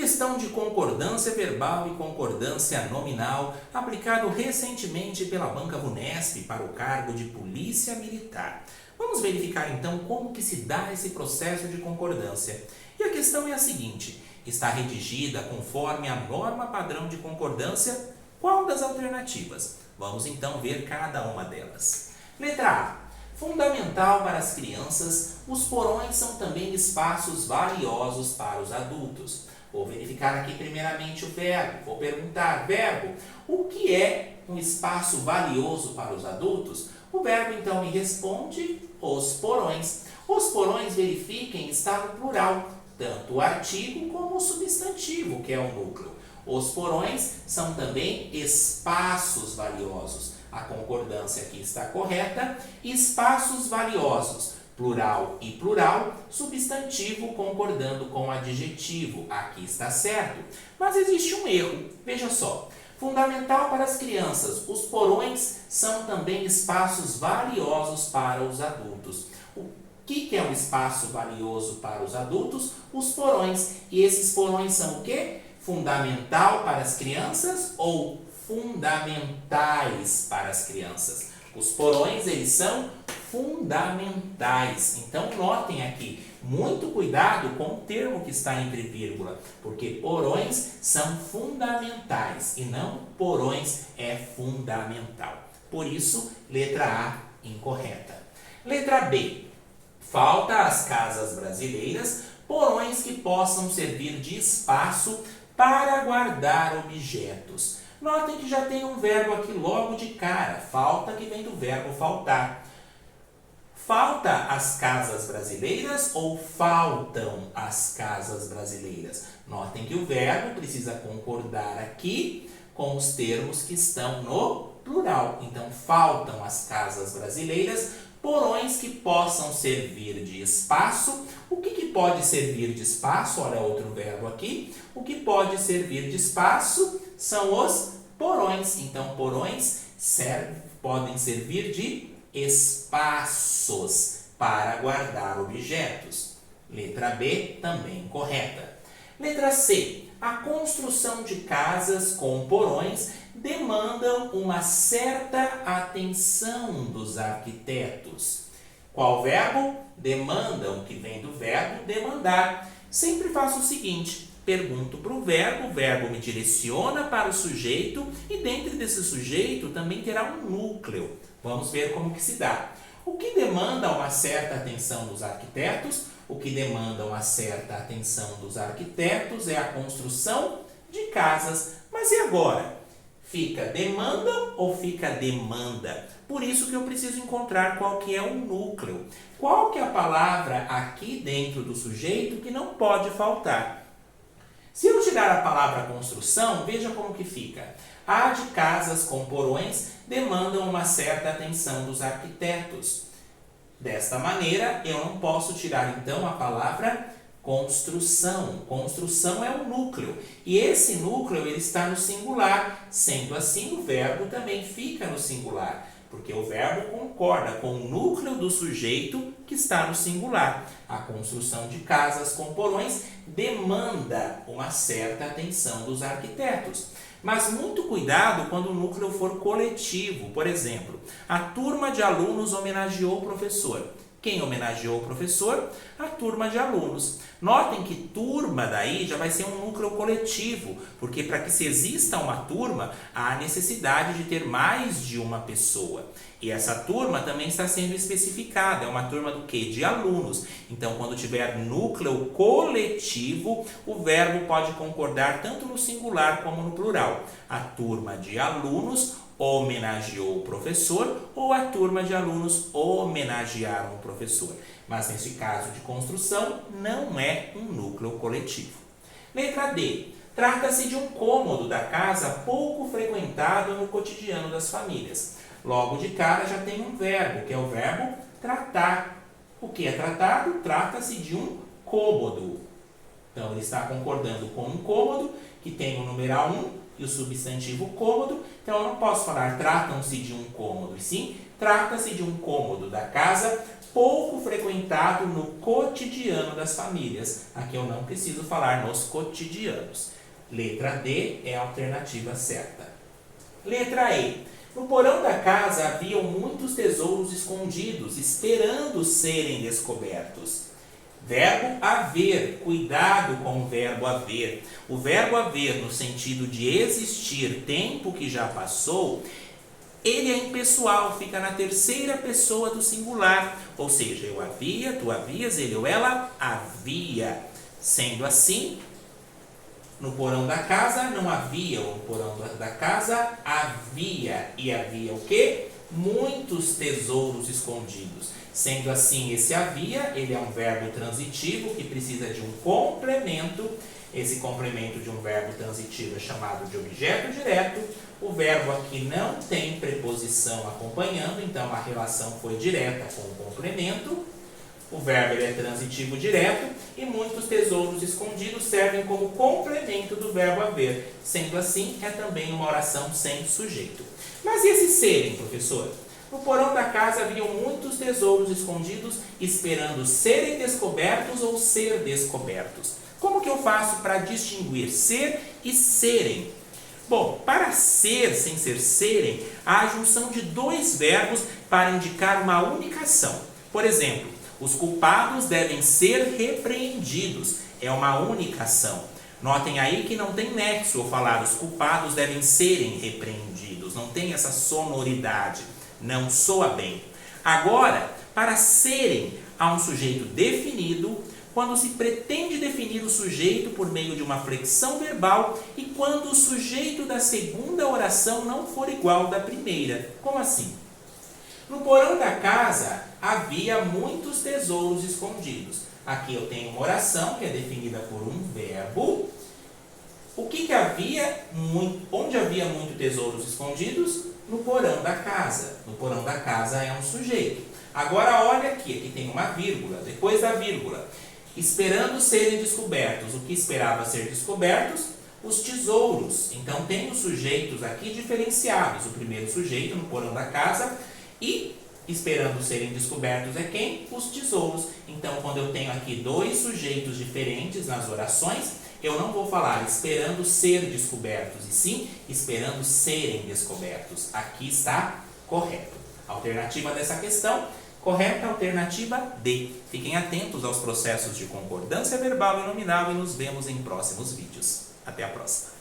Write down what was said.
questão de concordância verbal e concordância nominal, aplicado recentemente pela Banca Vunesp para o cargo de Polícia Militar. Vamos verificar então como que se dá esse processo de concordância. E a questão é a seguinte: está redigida conforme a norma padrão de concordância? Qual das alternativas? Vamos então ver cada uma delas. Letra A. Fundamental para as crianças, os porões são também espaços valiosos para os adultos. Vou verificar aqui primeiramente o verbo. Vou perguntar, verbo, o que é um espaço valioso para os adultos? O verbo então me responde, os porões. Os porões, verifiquem, está no plural, tanto o artigo como o substantivo, que é o núcleo. Os porões são também espaços valiosos. A concordância aqui está correta. Espaços valiosos, plural e plural, substantivo concordando com adjetivo. Aqui está certo. Mas existe um erro. Veja só. Fundamental para as crianças, os porões são também espaços valiosos para os adultos. O que é um espaço valioso para os adultos? Os porões. E esses porões são o quê? Fundamental para as crianças ou fundamentais para as crianças? Os porões, eles são fundamentais. Então, notem aqui, muito cuidado com o termo que está entre vírgula, porque porões são fundamentais e não porões é fundamental. Por isso, letra A, incorreta. Letra B. Falta às casas brasileiras porões que possam servir de espaço para guardar objetos. Notem que já tem um verbo aqui logo de cara, falta, que vem do verbo faltar. Falta as casas brasileiras ou faltam as casas brasileiras? Notem que o verbo precisa concordar aqui com os termos que estão no plural. Então, faltam as casas brasileiras, porões que possam servir de espaço. O que pode servir de espaço? Olha outro verbo aqui. O que pode servir de espaço são os porões. Então, porões podem servir de espaços para guardar objetos. Letra B, também correta. Letra C. A construção de casas com porões demandam uma certa atenção dos arquitetos. Qual verbo? Demandam, que vem do verbo demandar. Sempre faço o seguinte: pergunto para o verbo me direciona para o sujeito e dentro desse sujeito também terá um núcleo. Vamos ver como que se dá. O que demanda uma certa atenção dos arquitetos? O que demanda uma certa atenção dos arquitetos é a construção de casas. Mas e agora? Fica demandam ou fica demanda? Por isso que eu preciso encontrar qual que é o núcleo. Qual que é a palavra aqui dentro do sujeito que não pode faltar? Se eu tirar a palavra construção, veja como que fica. A de casas com porões demandam uma certa atenção dos arquitetos. Desta maneira, eu não posso tirar então a palavra construção. Construção é o núcleo. E esse núcleo ele está no singular. Sendo assim, o verbo também fica no singular, porque o verbo concorda com o núcleo do sujeito que está no singular. A construção de casas com porões demanda uma certa atenção dos arquitetos. Mas muito cuidado quando o núcleo for coletivo. Por exemplo, a turma de alunos homenageou o professor. Quem homenageou o professor? A turma de alunos. Notem que turma daí já vai ser um núcleo coletivo, porque para que se exista uma turma, há necessidade de ter mais de uma pessoa. E essa turma também está sendo especificada, é uma turma do quê? De alunos. Então, quando tiver núcleo coletivo, o verbo pode concordar tanto no singular como no plural. A turma de alunos homenageou o professor ou a turma de alunos homenagearam o professor. Mas nesse caso de construção, não é um núcleo coletivo. Letra D. Trata-se de um cômodo da casa pouco frequentado no cotidiano das famílias. Logo de cara já tem um verbo, que é o verbo tratar. O que é tratado? Trata-se de um cômodo. Então, ele está concordando com um cômodo, que tem o numeral 1 e o substantivo cômodo. Então, eu não posso falar tratam-se de um cômodo, e sim trata-se de um cômodo da casa pouco frequentado no cotidiano das famílias. Aqui eu não preciso falar nos cotidianos. Letra D é a alternativa certa. Letra E. No porão da casa haviam muitos tesouros escondidos, esperando serem descobertos. Verbo haver, cuidado com o verbo haver. O verbo haver, no sentido de existir, tempo que já passou, ele é impessoal, fica na terceira pessoa do singular. Ou seja, eu havia, tu havias, ele ou ela havia. Sendo assim, no porão da casa não havia, ou no porão da casa havia. E havia o quê? Muitos tesouros escondidos. Sendo assim, esse havia, ele é um verbo transitivo que precisa de um complemento. Esse complemento de um verbo transitivo é chamado de objeto direto. O verbo aqui não tem preposição acompanhando, então a relação foi direta com o complemento. O verbo ele é transitivo direto e muitos tesouros escondidos servem como complemento do verbo haver. Sendo assim, é também uma oração sem sujeito. Mas e esse serem, professor? No porão da casa haviam muitos tesouros escondidos, esperando serem descobertos ou ser descobertos. Como que eu faço para distinguir ser e serem? Bom, para ser sem ser serem, há a junção de dois verbos para indicar uma única ação. Por exemplo, os culpados devem ser repreendidos. É uma única ação. Notem aí que não tem nexo ao falar os culpados devem serem repreendidos. Não tem essa sonoridade. Não soa bem. Agora, para serem, há um sujeito definido quando se pretende definir o sujeito por meio de uma flexão verbal e quando o sujeito da segunda oração não for igual ao da primeira. Como assim? No porão da casa havia muitos tesouros escondidos. Aqui eu tenho uma oração que é definida por um verbo. O que havia? Onde havia muitos tesouros escondidos? No porão da casa. No porão da casa é um sujeito. Agora olha aqui tem uma vírgula. Depois da vírgula, esperando serem descobertos. O que esperava ser descobertos? Os tesouros. Então tem os sujeitos aqui diferenciados. O primeiro sujeito no porão da casa e esperando serem descobertos é quem? Os tesouros. Então quando eu tenho aqui dois sujeitos diferentes nas orações, eu não vou falar esperando ser descobertos, e sim esperando serem descobertos. Aqui está correto. Alternativa dessa questão, correta, alternativa D. Fiquem atentos aos processos de concordância verbal e nominal e nos vemos em próximos vídeos. Até a próxima.